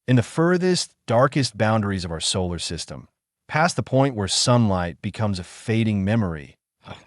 in the furthest, darkest boundaries of our solar system, past the point where sunlight becomes a fading memory,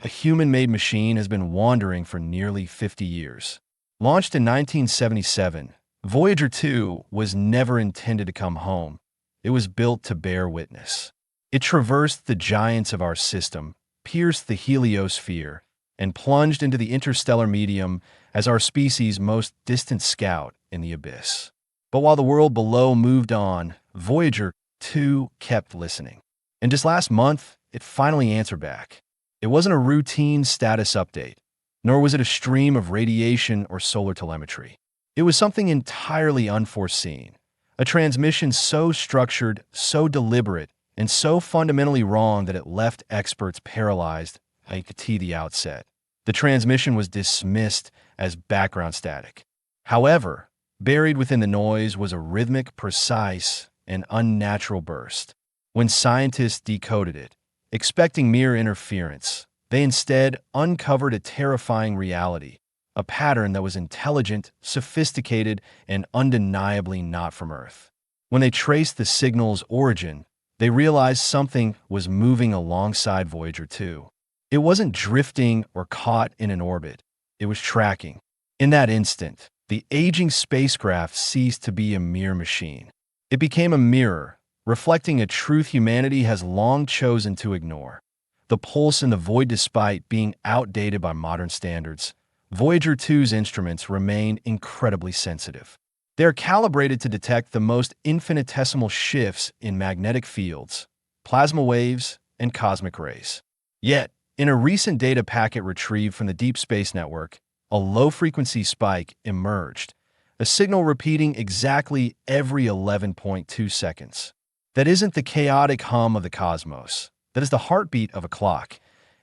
a human-made machine has been wandering for nearly 50 years. Launched in 1977, Voyager 2 was never intended to come home. It was built to bear witness. It traversed the giants of our system, pierced the heliosphere, and plunged into the interstellar medium as our species' most distant scout in the abyss. But while the world below moved on, Voyager 2 kept listening. And just last month, it finally answered back. It wasn't a routine status update, nor was it a stream of radiation or solar telemetry. It was something entirely unforeseen, a transmission so structured, so deliberate, and so fundamentally wrong that it left experts paralyzed at the outset. The transmission was dismissed as background static. However, buried within the noise was a rhythmic, precise, and unnatural burst. When scientists decoded it, expecting mere interference, they instead uncovered a terrifying reality, a pattern that was intelligent, sophisticated, and undeniably not from Earth. When they traced the signal's origin, they realized something was moving alongside Voyager 2. It wasn't drifting or caught in an orbit. It was tracking. In that instant, the aging spacecraft ceased to be a mere machine. It became a mirror, reflecting a truth humanity has long chosen to ignore. The pulse in the void, despite being outdated by modern standards, Voyager 2's instruments remain incredibly sensitive. They are calibrated to detect the most infinitesimal shifts in magnetic fields, plasma waves, and cosmic rays. Yet, in a recent data packet retrieved from the Deep Space Network, a low-frequency spike emerged, a signal repeating exactly every 11.2 seconds. That isn't the chaotic hum of the cosmos. That is the heartbeat of a clock.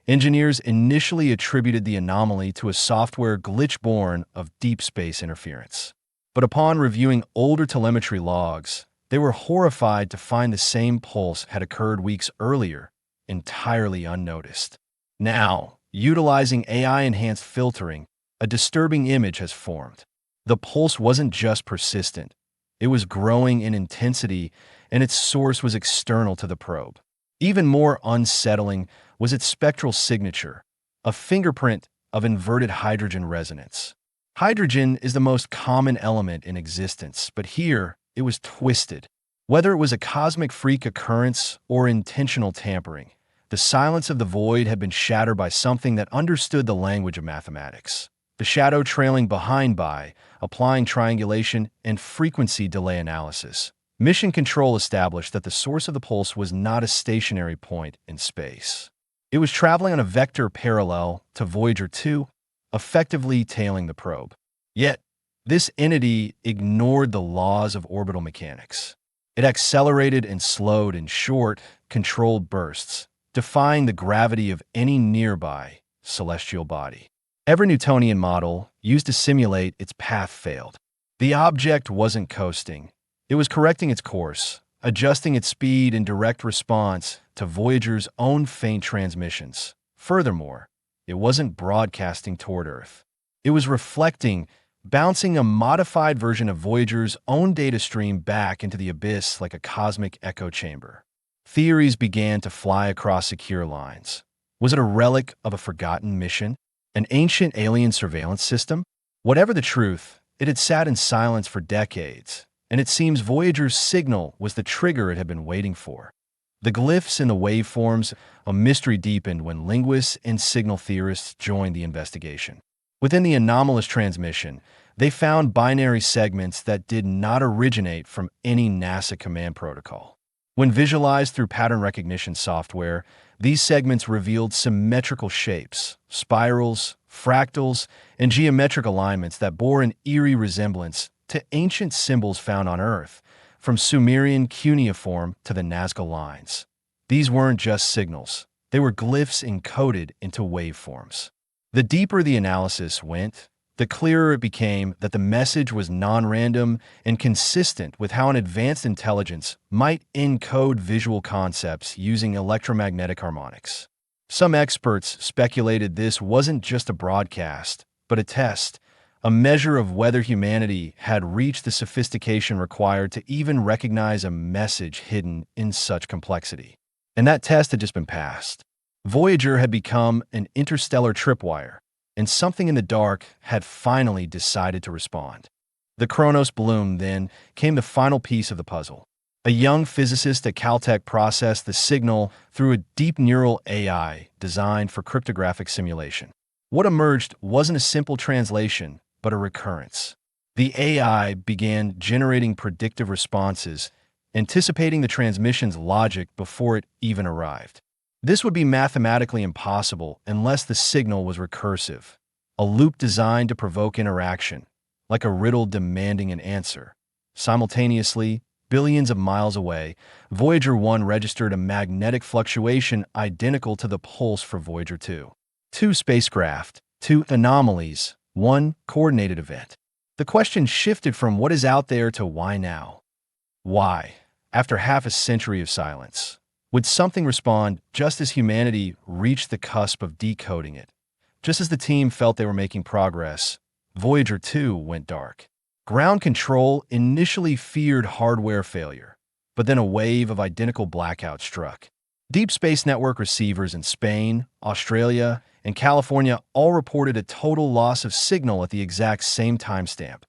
Engineers initially attributed the anomaly to a software glitch born of deep space interference. But upon reviewing older telemetry logs, they were horrified to find the same pulse had occurred weeks earlier, entirely unnoticed. Now, utilizing AI-enhanced filtering, a disturbing image has formed. The pulse wasn't just persistent. It was growing in intensity, and its source was external to the probe. Even more unsettling was its spectral signature, a fingerprint of inverted hydrogen resonance. Hydrogen is the most common element in existence, but here it was twisted. Whether it was a cosmic freak occurrence or intentional tampering, the silence of the void had been shattered by something that understood the language of mathematics. The shadow trailing behind by applying triangulation and frequency delay analysis. Mission Control established that the source of the pulse was not a stationary point in space. It was traveling on a vector parallel to Voyager 2, effectively tailing the probe. Yet, this entity ignored the laws of orbital mechanics. It accelerated and slowed in short, controlled bursts, defying the gravity of any nearby celestial body. Every Newtonian model used to simulate its path failed. The object wasn't coasting. It was correcting its course, adjusting its speed in direct response to Voyager's own faint transmissions. Furthermore, it wasn't broadcasting toward Earth. It was reflecting, bouncing a modified version of Voyager's own data stream back into the abyss like a cosmic echo chamber. Theories began to fly across secure lines. Was it a relic of a forgotten mission? An ancient alien surveillance system? Whatever the truth, it had sat in silence for decades, and it seems Voyager's signal was the trigger it had been waiting for. The glyphs in the waveforms, a mystery deepened when linguists and signal theorists joined the investigation. Within the anomalous transmission, they found binary segments that did not originate from any NASA command protocol. When visualized through pattern recognition software, these segments revealed symmetrical shapes, spirals, fractals, and geometric alignments that bore an eerie resemblance to ancient symbols found on Earth, from Sumerian cuneiform to the Nazca lines. These weren't just signals. They were glyphs encoded into waveforms. The deeper the analysis went, the clearer it became that the message was non-random and consistent with how an advanced intelligence might encode visual concepts using electromagnetic harmonics. Some experts speculated this wasn't just a broadcast, but a test, a measure of whether humanity had reached the sophistication required to even recognize a message hidden in such complexity. And that test had just been passed. Voyager had become an interstellar tripwire, and something in the dark had finally decided to respond. The Kronos bloom, then, came the final piece of the puzzle. A young physicist at Caltech processed the signal through a deep neural AI designed for cryptographic simulation. What emerged wasn't a simple translation, but a recurrence. The AI began generating predictive responses, anticipating the transmission's logic before it even arrived. This would be mathematically impossible unless the signal was recursive, a loop designed to provoke interaction, like a riddle demanding an answer. Simultaneously, billions of miles away, Voyager 1 registered a magnetic fluctuation identical to the pulse for Voyager 2. Two spacecraft, two anomalies, one coordinated event. The question shifted from what is out there to why now? Why, after half a century of silence, would something respond just as humanity reached the cusp of decoding it? Just as the team felt they were making progress, Voyager 2 went dark. Ground control initially feared hardware failure, but then a wave of identical blackouts struck. Deep Space Network receivers in Spain, Australia, and California all reported a total loss of signal at the exact same timestamp,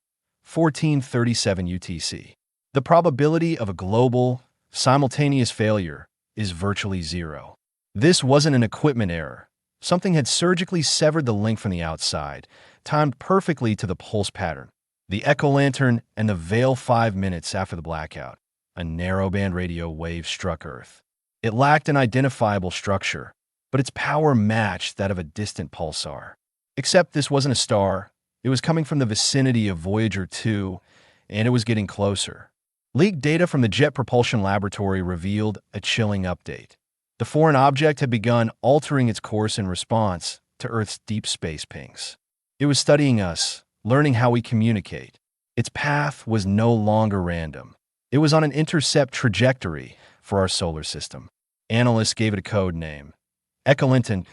1437 UTC. The probability of a global, simultaneous failure is virtually zero. This wasn't an equipment error. Something had surgically severed the link from the outside, timed perfectly to the pulse pattern. The Echo Lantern and the Veil 5 minutes after the blackout, a narrowband radio wave struck Earth. It lacked an identifiable structure, but its power matched that of a distant pulsar. Except this wasn't a star. It was coming from the vicinity of Voyager 2, and it was getting closer. Leaked data from the Jet Propulsion Laboratory revealed a chilling update. The foreign object had begun altering its course in response to Earth's deep space pings. It was studying us, learning how we communicate. Its path was no longer random. It was on an intercept trajectory for our solar system. Analysts gave it a code name. Echolinton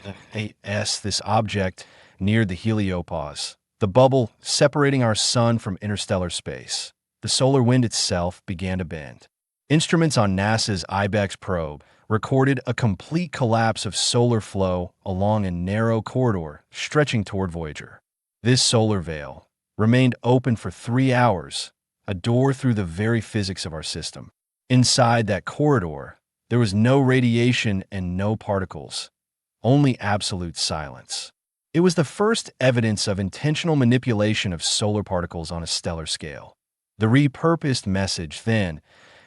AS. This object neared the heliopause, the bubble separating our sun from interstellar space. The solar wind itself began to bend. Instruments on NASA's IBEX probe recorded a complete collapse of solar flow along a narrow corridor stretching toward Voyager. This solar veil remained open for 3 hours, a door through the very physics of our system. Inside that corridor, there was no radiation and no particles, only absolute silence. It was the first evidence of intentional manipulation of solar particles on a stellar scale. The repurposed message then,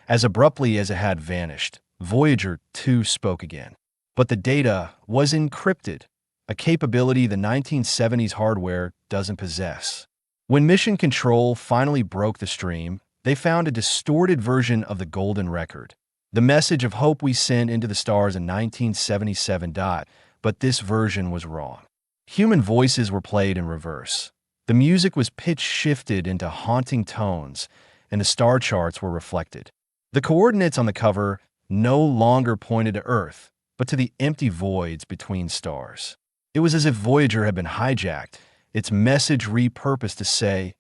as abruptly as it had vanished, Voyager 2 spoke again. But the data was encrypted, a capability the 1970s hardware doesn't possess. When Mission Control finally broke the stream, they found a distorted version of the golden record. The message of hope we sent into the stars in 1977. But this version was wrong. Human voices were played in reverse. The music was pitch shifted into haunting tones, and the star charts were reflected. The coordinates on the cover no longer pointed to Earth, but to the empty voids between stars. It was as if Voyager had been hijacked, its message repurposed to say,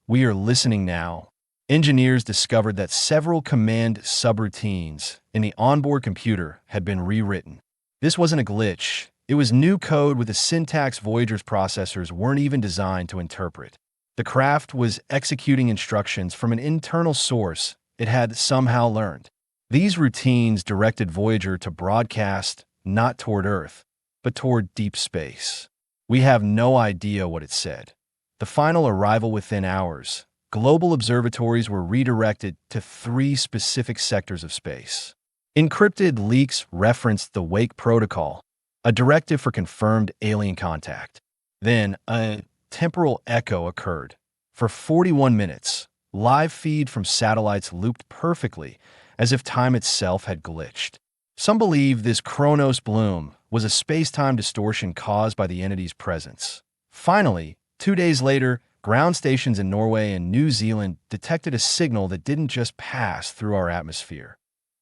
"We are listening now." Engineers discovered that several command subroutines in the onboard computer had been rewritten. This wasn't a glitch. It was new code with a syntax Voyager's processors weren't even designed to interpret. The craft was executing instructions from an internal source it had somehow learned. These routines directed Voyager to broadcast not toward Earth, but toward deep space. We have no idea what it said. The final arrival within hours, global observatories were redirected to 3 specific sectors of space. Encrypted leaks referenced the Wake Protocol, a directive for confirmed alien contact. Then, a temporal echo occurred. For 41 minutes, live feed from satellites looped perfectly, as if time itself had glitched. Some believe this Kronos bloom was a space-time distortion caused by the entity's presence. Finally, 2 days later, ground stations in Norway and New Zealand detected a signal that didn't just pass through our atmosphere.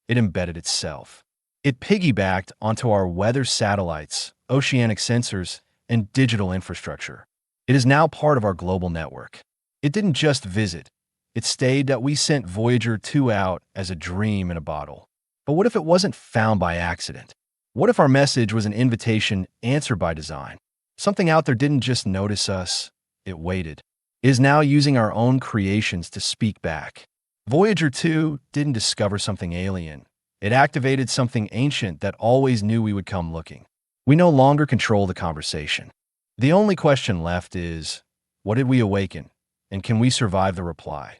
It embedded itself. It piggybacked onto our weather satellites, oceanic sensors, and digital infrastructure. It is now part of our global network. It didn't just visit. It stayed that we sent Voyager 2 out as a dream in a bottle. But what if it wasn't found by accident? What if our message was an invitation answered by design? Something out there didn't just notice us, it waited. It is now using our own creations to speak back. Voyager 2 didn't discover something alien. It activated something ancient that always knew we would come looking. We no longer control the conversation. The only question left is, what did we awaken? And can we survive the reply?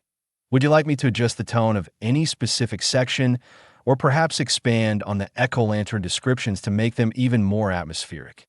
Would you like me to adjust the tone of any specific section, or perhaps expand on the Echo Lantern descriptions to make them even more atmospheric?